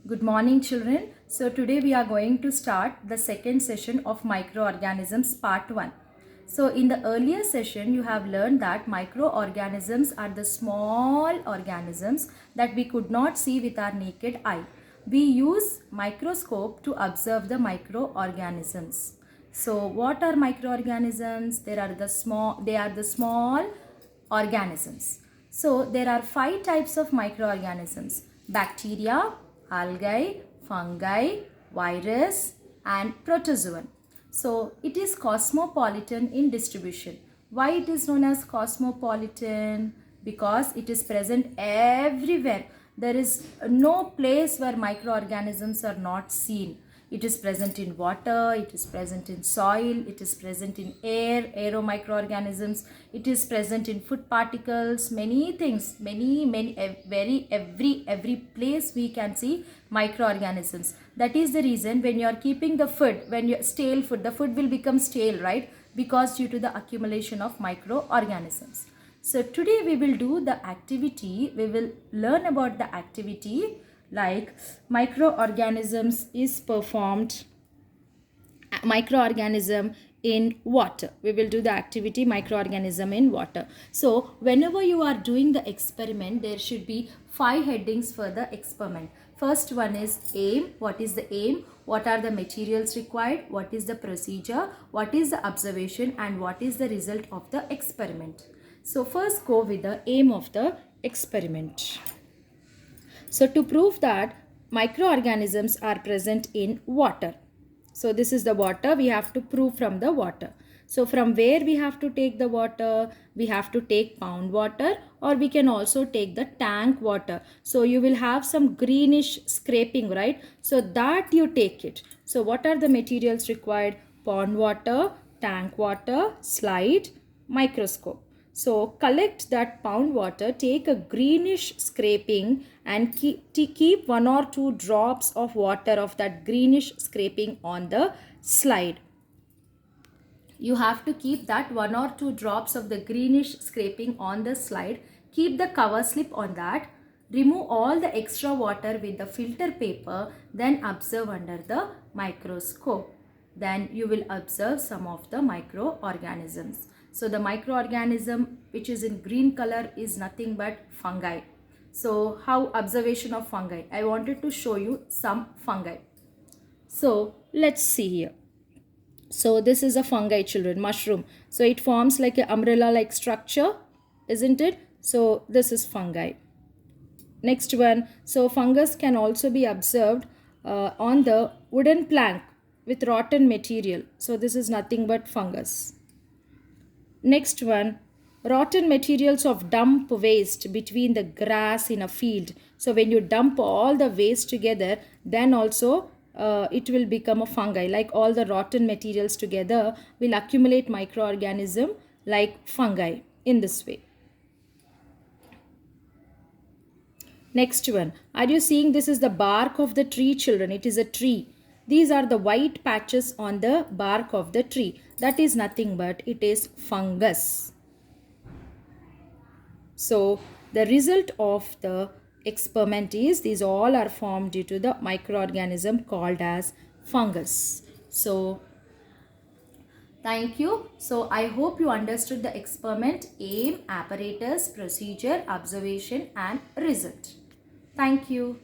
Good morning, children. So today we are going to start the second session of microorganisms part 1. So in the earlier session you have learned that microorganisms are the small organisms that we could not see with our naked eye. We use microscope to observe the microorganisms. So what are microorganisms? They are the small organisms. So there are 5 types of microorganisms: bacteria, algae, fungi, virus and protozoan. So it is cosmopolitan in distribution. Why it is known as cosmopolitan? Because it is present everywhere. There is no place where microorganisms are not seen. It is present in water, it is present in soil, it is present in air, aeromicroorganisms, it is present in food particles, many things, every place we can see microorganisms. That is the reason when you are keeping the food, when you stale food, the food will become stale, right? Because due to the accumulation of microorganisms. So today we will do the activity, we will learn about the activity like microorganism in water. We will do the activity microorganism in water. So whenever you are doing the experiment, there should be 5 headings for the experiment. First one is aim. What is the aim? What are the materials required? What is the procedure? What is the observation? And what is the result of the experiment? So first go with the aim of the experiment. So to prove that microorganisms are present in water. So this is the water, we have to prove from the water. So from where we have to take the water? We have to take pond water, or we can also take the tank water. So you will have some greenish scraping, right? So that you take it. So what are the materials required? Pond water, tank water, slide, microscope. So collect that pond water, take a greenish scraping and keep 1 or 2 drops of water of that greenish scraping on the slide. You have to keep that 1 or 2 drops of the greenish scraping on the slide. Keep the cover slip on that. Remove all the extra water with the filter paper, then observe under the microscope. Then you will observe some of the microorganisms. So the microorganism which is in green color is nothing but fungi. So how observation of fungi? I wanted to show you some fungi. So let's see here. So this is a fungi, children, mushroom. So it forms like an umbrella like structure, isn't it? So this is fungi. Next one, so fungus can also be observed on the wooden plank with rotten material. So this is nothing but fungus. Next one, rotten materials of dump waste between the grass in a field. So when you dump all the waste together, then also it will become a fungi. Like all the rotten materials together will accumulate microorganism like fungi in this way. Next one, are you seeing this is the bark of the tree, children? It is a tree. These are the white patches on the bark of the tree. That is nothing but it is fungus. So the result of the experiment is these all are formed due to the microorganism called as fungus. So thank you. So I hope you understood the experiment, aim, apparatus, procedure, observation and result. Thank you.